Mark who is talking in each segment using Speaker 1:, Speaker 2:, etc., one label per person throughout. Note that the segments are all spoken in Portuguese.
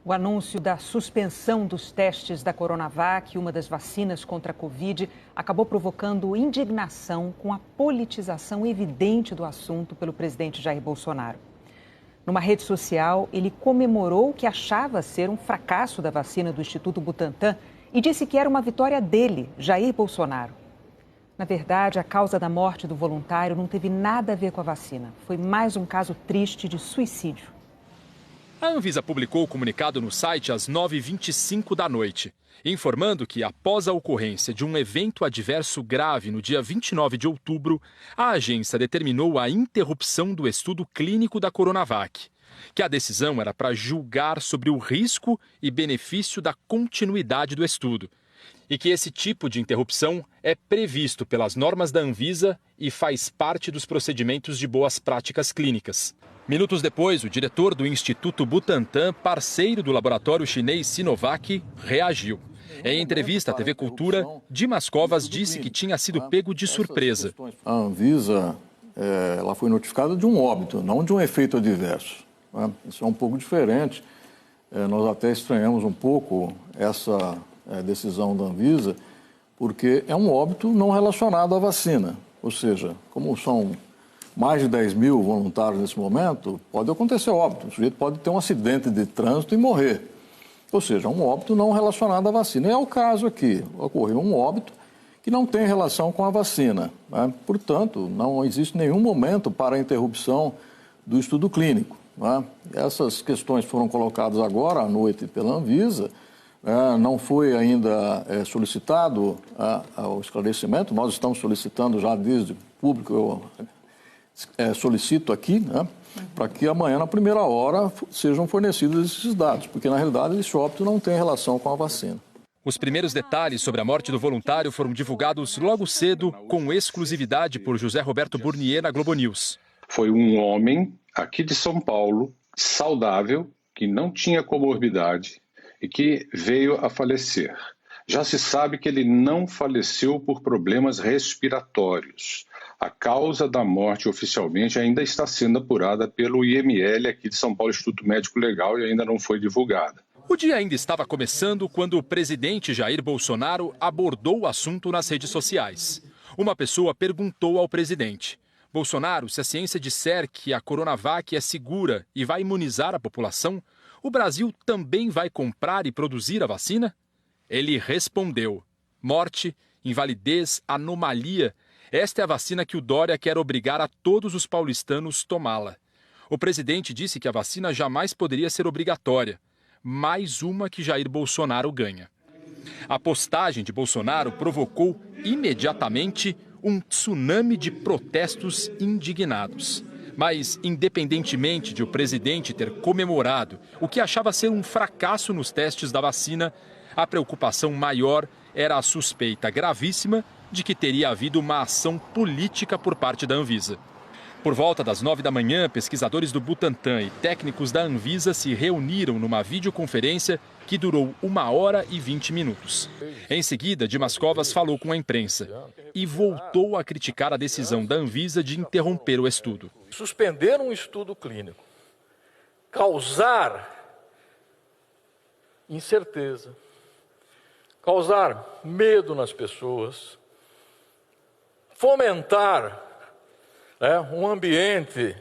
Speaker 1: O anúncio da suspensão dos testes da Coronavac, uma das vacinas contra a Covid, acabou provocando indignação com a politização evidente do assunto pelo presidente Jair Bolsonaro. Numa rede social, ele comemorou o que achava ser um fracasso da vacina do Instituto Butantan e disse que era uma vitória dele, Jair Bolsonaro. Na verdade, a causa da morte do voluntário não teve nada a ver com a vacina. Foi mais um caso triste de suicídio.
Speaker 2: A Anvisa publicou o comunicado no site às 9h25 da noite, informando que, após a ocorrência de um evento adverso grave no dia 29 de outubro, a agência determinou a interrupção do estudo clínico da Coronavac, que a decisão era para julgar sobre o risco e benefício da continuidade do estudo, e que esse tipo de interrupção é previsto pelas normas da Anvisa e faz parte dos procedimentos de boas práticas clínicas. Minutos depois, o diretor do Instituto Butantan, parceiro do laboratório chinês Sinovac, reagiu. Em entrevista à TV Cultura, Dimas Covas disse que tinha sido pego de surpresa.
Speaker 3: A Anvisa ela foi notificada de um óbito, não de um efeito adverso. Isso é um pouco diferente. Nós até estranhamos um pouco essa decisão da Anvisa, porque é um óbito não relacionado à vacina. Ou seja, como são mais de 10 mil voluntários nesse momento, pode acontecer óbito. O sujeito pode ter um acidente de trânsito e morrer. Ou seja, um óbito não relacionado à vacina. E é o caso aqui. Ocorreu um óbito que não tem relação com a vacina, né? Portanto, não existe nenhum momento para a interrupção do estudo clínico, né? Essas questões foram colocadas agora à noite pela Anvisa. Não foi ainda solicitado o esclarecimento. Nós estamos solicitando já desde público, solicito aqui, né, para que amanhã, na primeira hora, sejam fornecidos esses dados, porque, na realidade, esse óbito não tem relação com a vacina.
Speaker 2: Os primeiros detalhes sobre a morte do voluntário foram divulgados logo cedo, com exclusividade por José Roberto Burnier na Globo News.
Speaker 4: Foi um homem aqui de São Paulo, saudável, que não tinha comorbidade e que veio a falecer. Já se sabe que ele não faleceu por problemas respiratórios. A causa da morte oficialmente ainda está sendo apurada pelo IML aqui de São Paulo, Instituto Médico Legal, e ainda não foi divulgada.
Speaker 2: O dia ainda estava começando quando o presidente Jair Bolsonaro abordou o assunto nas redes sociais. Uma pessoa perguntou ao presidente: Bolsonaro, se a ciência disser que a Coronavac é segura e vai imunizar a população, o Brasil também vai comprar e produzir a vacina? Ele respondeu: morte, invalidez, anomalia. Esta é a vacina que o Dória quer obrigar a todos os paulistanos tomá-la. O presidente disse que a vacina jamais poderia ser obrigatória. Mais uma que Jair Bolsonaro ganha. A postagem de Bolsonaro provocou imediatamente um tsunami de protestos indignados. Mas, independentemente de o presidente ter comemorado o que achava ser um fracasso nos testes da vacina, a preocupação maior era a suspeita gravíssima de que teria havido uma ação política por parte da Anvisa. Por volta das 9 da manhã, pesquisadores do Butantan e técnicos da Anvisa se reuniram numa videoconferência que durou 1h20. Em seguida, Dimas Covas falou com a imprensa e voltou a criticar a decisão da Anvisa de interromper o estudo.
Speaker 5: Suspender um estudo clínico, causar incerteza, causar medo nas pessoas, fomentar um ambiente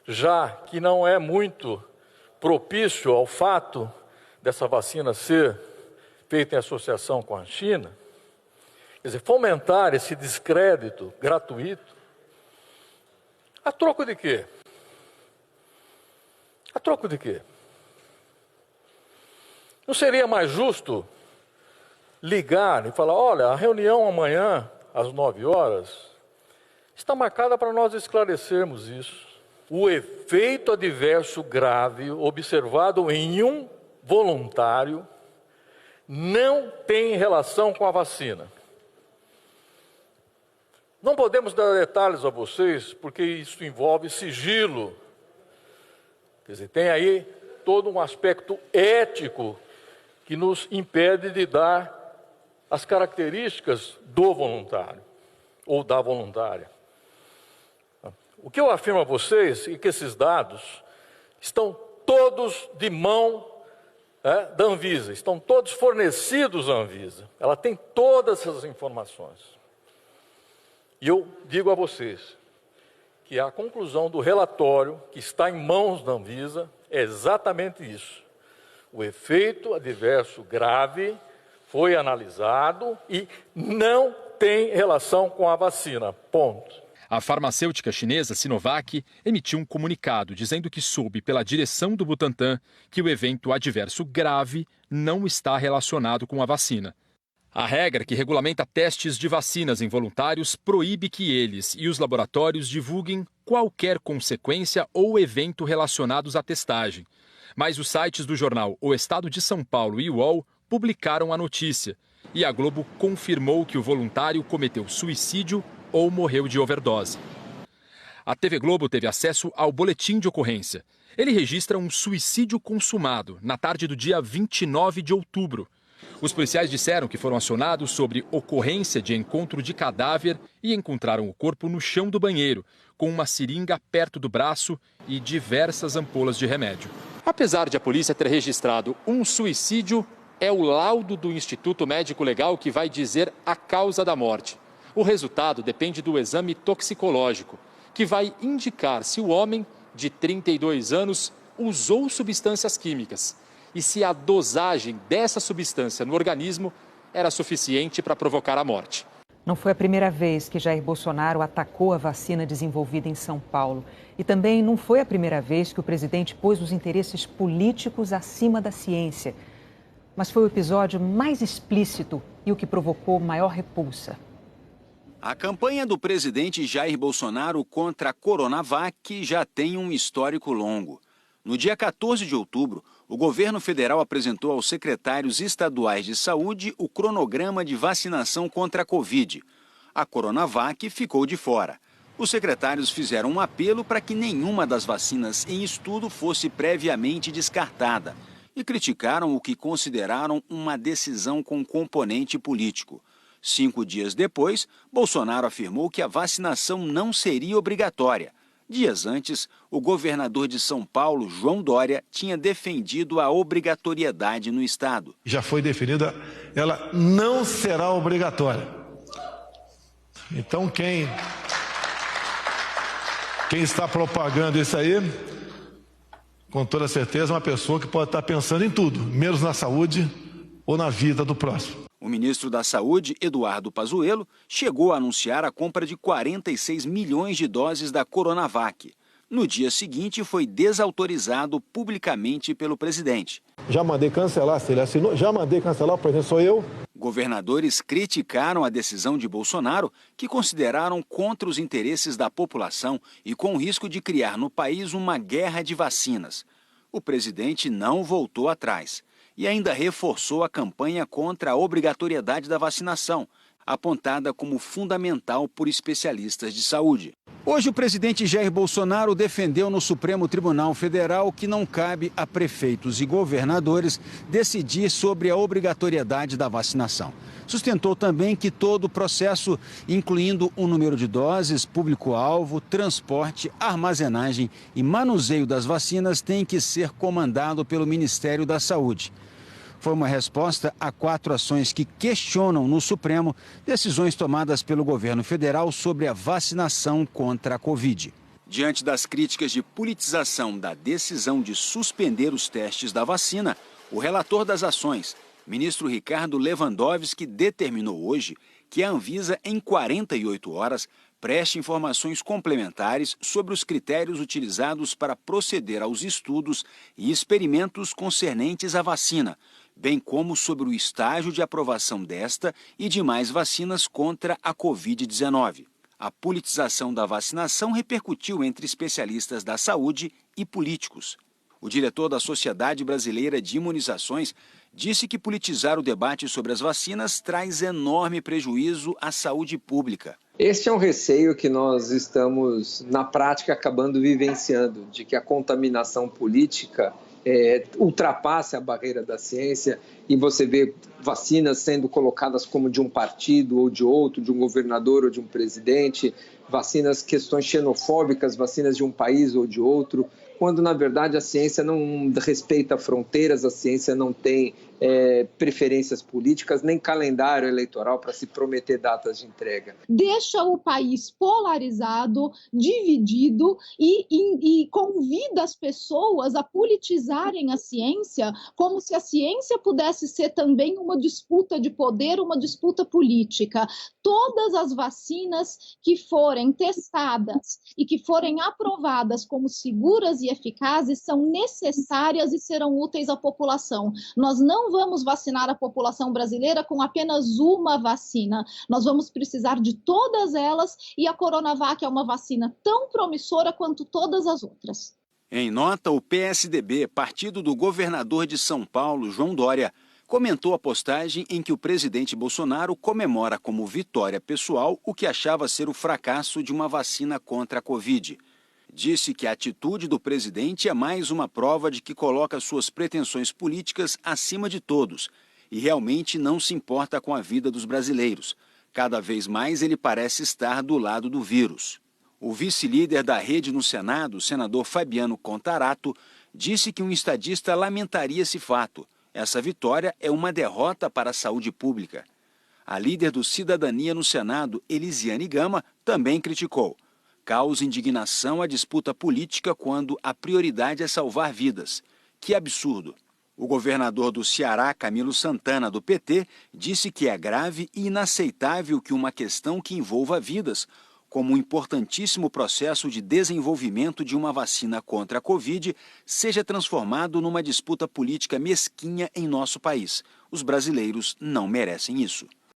Speaker 5: já que não é muito propício ao fato dessa vacina ser feita em associação com a China, quer dizer, fomentar esse descrédito gratuito, a troco de quê? A troco de quê? Não seria mais justo ligar e falar: olha, a reunião amanhã, às 9 horas, está marcada para nós esclarecermos isso. O efeito adverso grave observado em um voluntário não tem relação com a vacina. Não podemos dar detalhes a vocês, porque isso envolve sigilo. Quer dizer, tem aí todo um aspecto ético que nos impede de dar as características do voluntário ou da voluntária. O que eu afirmo a vocês é que esses dados estão todos de mão da Anvisa, estão todos fornecidos à Anvisa. Ela tem todas essas informações. E eu digo a vocês que a conclusão do relatório que está em mãos da Anvisa é exatamente isso. O efeito adverso grave foi analisado e não tem relação com a vacina. Ponto.
Speaker 2: A farmacêutica chinesa Sinovac emitiu um comunicado dizendo que soube pela direção do Butantan que o evento adverso grave não está relacionado com a vacina. A regra que regulamenta testes de vacinas em voluntários proíbe que eles e os laboratórios divulguem qualquer consequência ou evento relacionados à testagem. Mas os sites do jornal O Estado de São Paulo e o UOL publicaram a notícia. E a Globo confirmou que o voluntário cometeu suicídio ou morreu de overdose. A TV Globo teve acesso ao boletim de ocorrência. Ele registra um suicídio consumado na tarde do dia 29 de outubro. Os policiais disseram que foram acionados sobre ocorrência de encontro de cadáver e encontraram o corpo no chão do banheiro, com uma seringa perto do braço e diversas ampolas de remédio. Apesar de a polícia ter registrado um suicídio, é o laudo do Instituto Médico Legal que vai dizer a causa da morte. O resultado depende do exame toxicológico, que vai indicar se o homem, de 32 anos, usou substâncias químicas e se a dosagem dessa substância no organismo era suficiente para provocar a morte.
Speaker 1: Não foi a primeira vez que Jair Bolsonaro atacou a vacina desenvolvida em São Paulo. E também não foi a primeira vez que o presidente pôs os interesses políticos acima da ciência. Mas foi o episódio mais explícito e o que provocou maior repulsa.
Speaker 6: A campanha do presidente Jair Bolsonaro contra a Coronavac já tem um histórico longo. No dia 14 de outubro, o governo federal apresentou aos secretários estaduais de saúde o cronograma de vacinação contra a Covid. A Coronavac ficou de fora. Os secretários fizeram um apelo para que nenhuma das vacinas em estudo fosse previamente descartada e criticaram o que consideraram uma decisão com componente político. 5 dias depois, Bolsonaro afirmou que a vacinação não seria obrigatória. Dias antes, o governador de São Paulo, João Dória, tinha defendido a obrigatoriedade no estado.
Speaker 7: Já foi definida, ela não será obrigatória. Então, quem está propagando isso aí, com toda certeza, é uma pessoa que pode estar pensando em tudo, menos na saúde ou na vida do próximo.
Speaker 6: O ministro da Saúde, Eduardo Pazuello, chegou a anunciar a compra de 46 milhões de doses da Coronavac. No dia seguinte, foi desautorizado publicamente pelo presidente.
Speaker 7: Já mandei cancelar, se ele assinou, já mandei cancelar, o presidente sou eu.
Speaker 6: Governadores criticaram a decisão de Bolsonaro, que consideraram contra os interesses da população e com o risco de criar no país uma guerra de vacinas. O presidente não voltou atrás e ainda reforçou a campanha contra a obrigatoriedade da vacinação, apontada como fundamental por especialistas de saúde. Hoje, o presidente Jair Bolsonaro defendeu no Supremo Tribunal Federal que não cabe a prefeitos e governadores decidir sobre a obrigatoriedade da vacinação. Sustentou também que todo o processo, incluindo o número de doses, público-alvo, transporte, armazenagem e manuseio das vacinas, tem que ser comandado pelo Ministério da Saúde. Foi uma resposta a 4 ações que questionam no Supremo decisões tomadas pelo governo federal sobre a vacinação contra a Covid. Diante das críticas de politização da decisão de suspender os testes da vacina, o relator das ações, ministro Ricardo Lewandowski, determinou hoje que a Anvisa, em 48 horas, preste informações complementares sobre os critérios utilizados para proceder aos estudos e experimentos concernentes à vacina, bem como sobre o estágio de aprovação desta e de mais vacinas contra a Covid-19. A politização da vacinação repercutiu entre especialistas da saúde e políticos. O diretor da Sociedade Brasileira de Imunizações disse que politizar o debate sobre as vacinas traz enorme prejuízo à saúde pública.
Speaker 8: Este é um receio que nós estamos, na prática, acabando vivenciando, de que a contaminação política ultrapasse a barreira da ciência e você vê vacinas sendo colocadas como de um partido ou de outro, de um governador ou de um presidente, vacinas, questões xenofóbicas, vacinas de um país ou de outro, quando na verdade a ciência não respeita fronteiras, a ciência não tem preferências políticas, nem calendário eleitoral para se prometer datas de entrega.
Speaker 9: Deixa o país polarizado, dividido e convida as pessoas a politizarem a ciência como se a ciência pudesse ser também uma disputa de poder, uma disputa política. Todas as vacinas que forem testadas e que forem aprovadas como seguras e eficazes são necessárias e serão úteis à população. Nós não vamos vacinar a população brasileira com apenas uma vacina. Nós vamos precisar de todas elas e a Coronavac é uma vacina tão promissora quanto todas as outras.
Speaker 6: Em nota, o PSDB, partido do governador de São Paulo, João Dória, comentou a postagem em que o presidente Bolsonaro comemora como vitória pessoal o que achava ser o fracasso de uma vacina contra a Covid. Disse que a atitude do presidente é mais uma prova de que coloca suas pretensões políticas acima de todos e realmente não se importa com a vida dos brasileiros. Cada vez mais ele parece estar do lado do vírus. O vice-líder da rede no Senado, o senador Fabiano Contarato, disse que um estadista lamentaria esse fato. Essa vitória é uma derrota para a saúde pública. A líder do Cidadania no Senado, Elisiane Gama, também criticou. Causa indignação a disputa política quando a prioridade é salvar vidas. Que absurdo! O governador do Ceará, Camilo Santana, do PT, disse que é grave e inaceitável que uma questão que envolva vidas, como um importantíssimo processo de desenvolvimento de uma vacina contra a Covid, seja transformado numa disputa política mesquinha em nosso país. Os brasileiros não merecem isso.